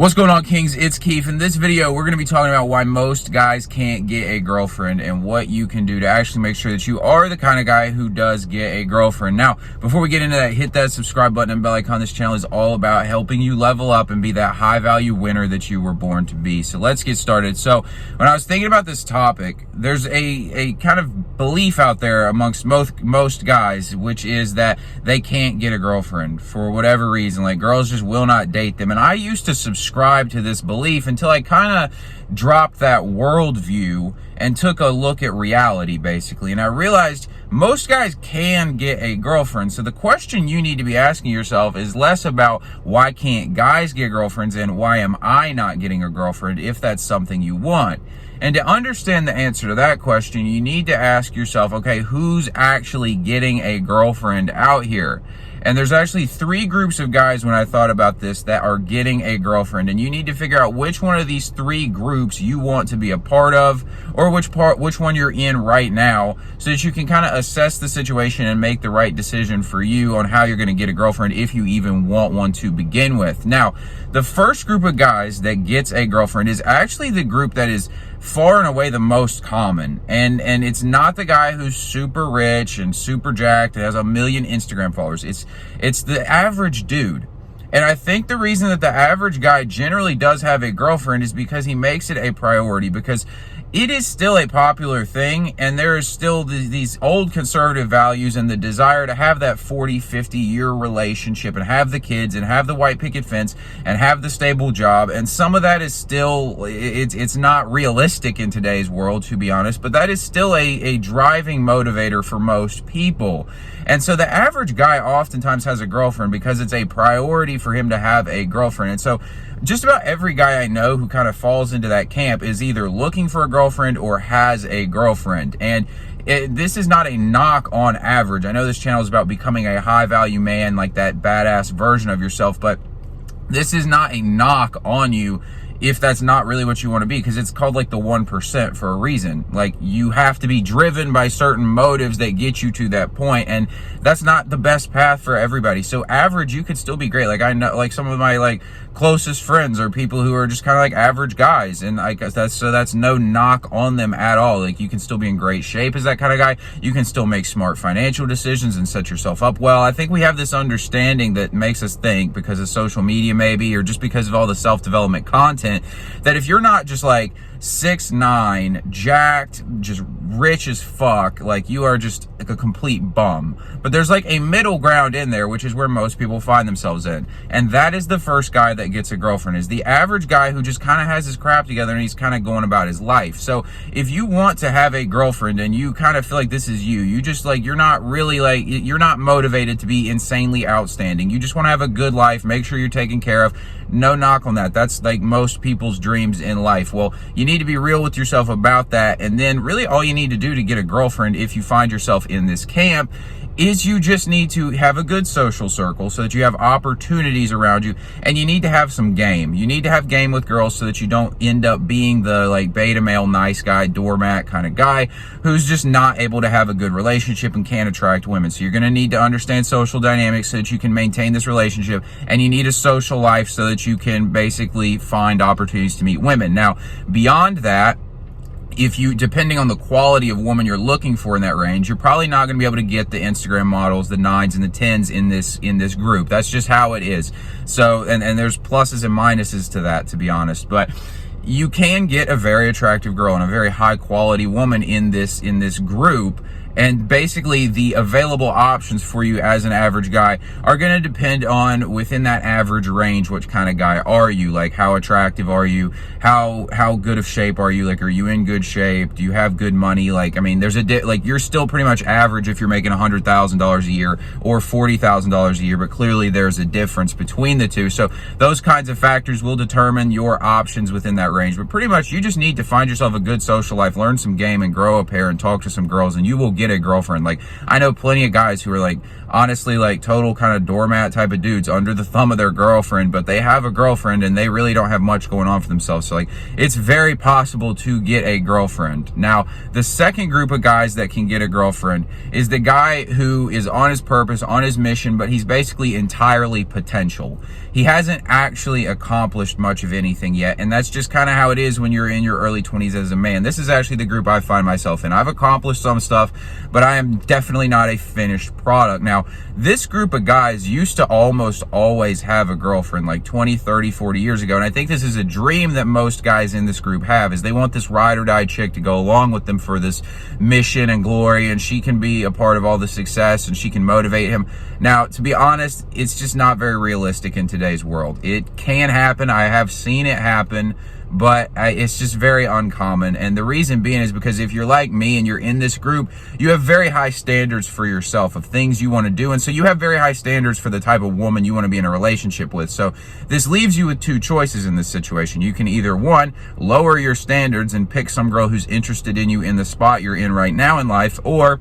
What's going on, Kings? It's Keefe. In this video, we're going to be talking about why most guys can't get a girlfriend and what you can do to actually make sure that you are the kind of guy who does get a girlfriend. Now, before we get into that, hit that subscribe button and bell icon. This channel is all about helping you level up and be that high-value winner that you were born to be. So let's get started. So when I was thinking about this topic, there's a kind of belief out there amongst most guys, which is that they can't get a girlfriend for whatever reason. Like, girls just will not date them. And I used to subscribe to this belief until I kind of dropped that worldview and took a look at reality, basically. And I realized most guys can get a girlfriend. So the question you need to be asking yourself is less about why can't guys get girlfriends and why am I not getting a girlfriend, if that's something you want. And to understand the answer to that question, you need to ask yourself, okay, who's actually getting a girlfriend out here? And there's actually three groups of guys, when I thought about this, that are getting a girlfriend. And you need to figure out which one of these three groups you want to be a part of, or which one you're in right now, so that you can kind of assess the situation and make the right decision for you on how you're going to get a girlfriend, if you even want one to begin with. Now, the first group of guys that gets a girlfriend is actually the group that is far and away the most common. And it's not the guy who's super rich and super jacked and has 1 million Instagram followers. It's the average dude. And I think the reason that the average guy generally does have a girlfriend is because he makes it a priority, because it is still a popular thing, and there is still these old conservative values and the desire to have that 40, 50-year relationship and have the kids and have the white picket fence and have the stable job. And some of that is still, it's not realistic in today's world, to be honest, but that is still a driving motivator for most people. And so the average guy oftentimes has a girlfriend because it's a priority for him to have a girlfriend. And so just about every guy I know who kind of falls into that camp is either looking for a girlfriend or has a girlfriend. And this is not a knock on average. I know this channel is about becoming a high-value man, like that badass version of yourself, but this is not a knock on you if that's not really what you want to be, because it's called like the 1% for a reason. Like, you have to be driven by certain motives that get you to that point, and that's not the best path for everybody. So average, you could still be great. Like, I know, like, some of my like closest friends are people who are just kind of like average guys, and I guess that's no knock on them at all. Like, you can still be in great shape as that kind of guy. You can still make smart financial decisions and set yourself up well. I think we have this understanding that makes us think, because of social media maybe, or just because of all the self-development content, that if you're not just like 6'9", jacked, just rich as fuck, like, you are just like a complete bum. But there's like a middle ground in there, which is where most people find themselves in. And that is the first guy that gets a girlfriend, is the average guy who just kind of has his crap together and he's kind of going about his life. So if you want to have a girlfriend and you kind of feel like this is you just like, you're not really like, you're not motivated to be insanely outstanding. You just want to have a good life, make sure you're taken care of. No knock on that. That's like most people's dreams in life. Well, you need to be real with yourself about that. And then really all you need to do to get a girlfriend, if you find yourself in this camp, is you just need to have a good social circle so that you have opportunities around you, and you need to have some game. You need to have game with girls so that you don't end up being the like beta male, nice guy, doormat kind of guy who's just not able to have a good relationship and can't attract women. So you're going to need to understand social dynamics so that you can maintain this relationship, and you need a social life so that you can basically find opportunities to meet women. Now, beyond that, if you, depending on the quality of woman you're looking for in that range, you're probably not going to be able to get the Instagram models, the 9s and the 10s in this group. That's just how it is. So, and there's pluses and minuses to that, to be honest. But you can get a very attractive girl and a very high quality woman in this group. And basically the available options for you as an average guy are going to depend on, within that average range, which kind of guy are you? Like, how attractive are you? How good of shape are you? Like, are you in good shape? Do you have good money? Like, I mean, there's like, you're still pretty much average if you're making $100,000 a year or $40,000 a year, but clearly there's a difference between the two. So those kinds of factors will determine your options within that range. But pretty much you just need to find yourself a good social life, learn some game, and grow a pair and talk to some girls, and you will get get a girlfriend. Like, I know plenty of guys who are like, honestly, like total kind of doormat type of dudes under the thumb of their girlfriend, but they have a girlfriend and they really don't have much going on for themselves. So like, it's very possible to get a girlfriend. Now, the second group of guys that can get a girlfriend is the guy who is on his purpose, on his mission, but he's basically entirely potential. He hasn't actually accomplished much of anything yet, and that's just kind of how it is when you're in your early 20s as a man. This is actually the group I find myself in. I've accomplished some stuff, but I am definitely not a finished product. Now, this group of guys used to almost always have a girlfriend like 20, 30, 40 years ago, and I think this is a dream that most guys in this group have, is they want this ride or die chick to go along with them for this mission and glory, and she can be a part of all the success and she can motivate him. Now, to be honest, it's just not very realistic in today's world. It can happen. I have seen it happen, but it's just very uncommon. And the reason being is because if you're like me and you're in this group, you have very high standards for yourself of things you want to do. And so you have very high standards for the type of woman you want to be in a relationship with. So this leaves you with two choices in this situation. You can either, one, lower your standards and pick some girl who's interested in you in the spot you're in right now in life, or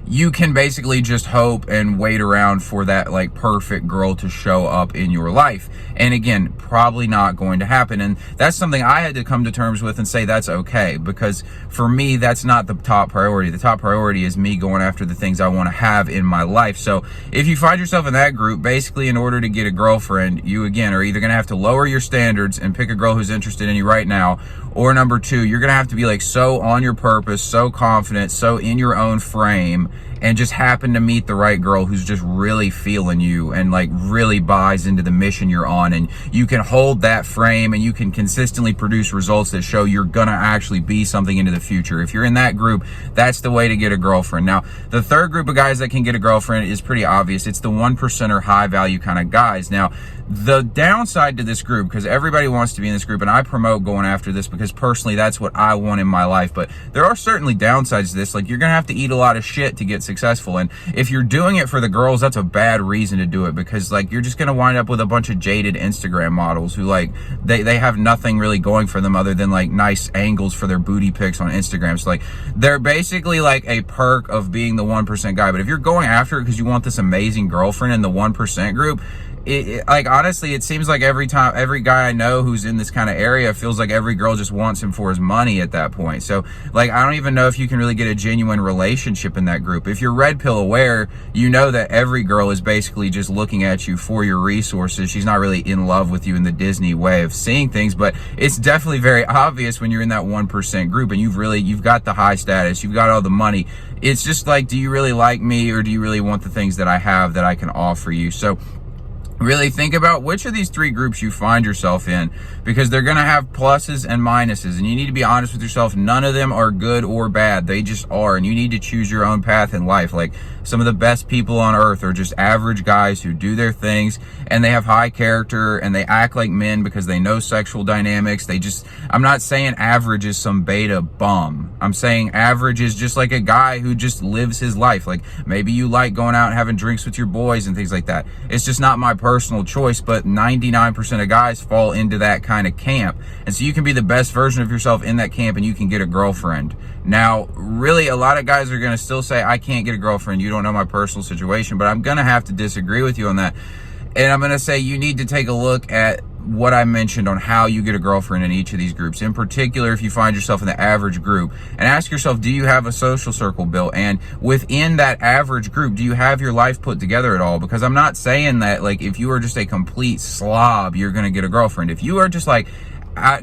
you can basically just hope and wait around for that like perfect girl to show up in your life. And again, probably not going to happen. And that's something I had to come to terms with and say that's okay, because for me, that's not the top priority. The top priority is me going after the things I want to have in my life. So if you find yourself in that group, basically in order to get a girlfriend, you again are either going to have to lower your standards and pick a girl who's interested in you right now, or number two, you're going to have to be like so on your purpose, so confident, so in your own frame, and just happen to meet the right girl who's just really feeling you and like really buys into the mission you're on, and you can hold that frame and you can consistently produce results that show you're gonna actually be something into the future. If you're in that group, that's the way to get a girlfriend. Now, the third group of guys that can get a girlfriend is pretty obvious. It's the 1%er high value kind of guys. Now, the downside to this group, because everybody wants to be in this group, and I promote going after this because personally that's what I want in my life, but there are certainly downsides to this. Like, you're gonna have to eat a lot of shit to get successful, and if you're doing it for the girls, that's a bad reason to do it, because like you're just gonna wind up with a bunch of jaded Instagram models who like they have nothing really going for them other than like nice angles for their booty pics on Instagram. So like they're basically like a perk of being the 1% guy. But if you're going after it because you want this amazing girlfriend in the 1% group, like honestly, it seems like every guy I know who's in this kind of area feels like every girl just wants him for his money at that point. So like, I don't even know if you can really get a genuine relationship in that group. If you're red pill aware, you know that every girl is basically just looking at you for your resources. She's not really in love with you in the Disney way of seeing things, but it's definitely very obvious when you're in that 1% group and you've got the high status, you've got all the money. It's just like, do you really like me, or do you really want the things that I have that I can offer you? So really think about which of these three groups you find yourself in, because they're going to have pluses and minuses, and you need to be honest with yourself. None of them are good or bad. They just are, and you need to choose your own path in life. Like, some of the best people on earth are just average guys who do their things, and they have high character, and they act like men because they know sexual dynamics. I'm not saying average is some beta bum. I'm saying average is just like a guy who just lives his life. Like, maybe you like going out and having drinks with your boys and things like that. It's just not my personal choice, but 99% of guys fall into that kind of camp. And so you can be the best version of yourself in that camp, and you can get a girlfriend. Now, really, a lot of guys are going to still say, I can't get a girlfriend. You don't know my personal situation, but I'm going to have to disagree with you on that. And I'm going to say you need to take a look at what I mentioned on how you get a girlfriend in each of these groups. In particular, if you find yourself in the average group, and ask yourself, do you have a social circle built? And within that average group, do you have your life put together at all? Because I'm not saying that, like, if you are just a complete slob, you're going to get a girlfriend. If you are just like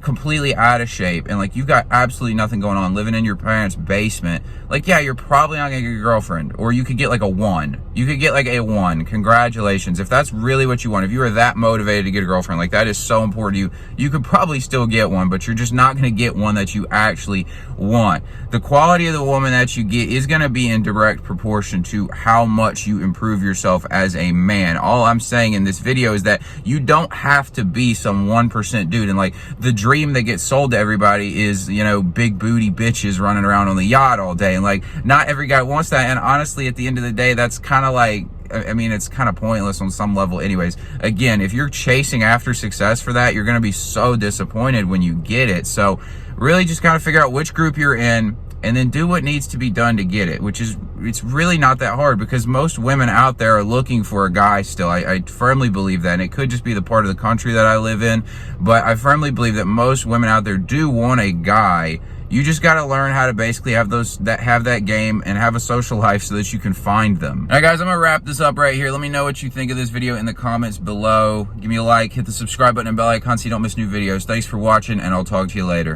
completely out of shape and like you got absolutely nothing going on, living in your parents' basement, like, yeah, you're probably not gonna get a girlfriend. Or you could get like a 1. You could get like a 1. Congratulations. If that's really what you want, if you are that motivated to get a girlfriend, like that is so important to you, you could probably still get one, but you're just not gonna get one that you actually want. The quality of the woman that you get is gonna be in direct proportion to how much you improve yourself as a man. All I'm saying in this video is that you don't have to be some 1% dude. And like, the dream that gets sold to everybody is, you know, big booty bitches running around on the yacht all day. And like, not every guy wants that. And honestly, at the end of the day, that's kind of like, I mean, it's kind of pointless on some level anyways. Again, if you're chasing after success for that, you're going to be so disappointed when you get it. So really just kind of figure out which group you're in, and then do what needs to be done to get it, which is, it's really not that hard, because most women out there are looking for a guy still. I firmly believe that, and it could just be the part of the country that I live in, but I firmly believe that most women out there do want a guy. You just got to learn how to basically have that game and have a social life so that you can find them. All right, guys, I'm gonna wrap this up right here. Let me know what you think of this video in the comments below. Give me a like, hit the subscribe button and bell icon so you don't miss new videos. Thanks for watching, and I'll talk to you later.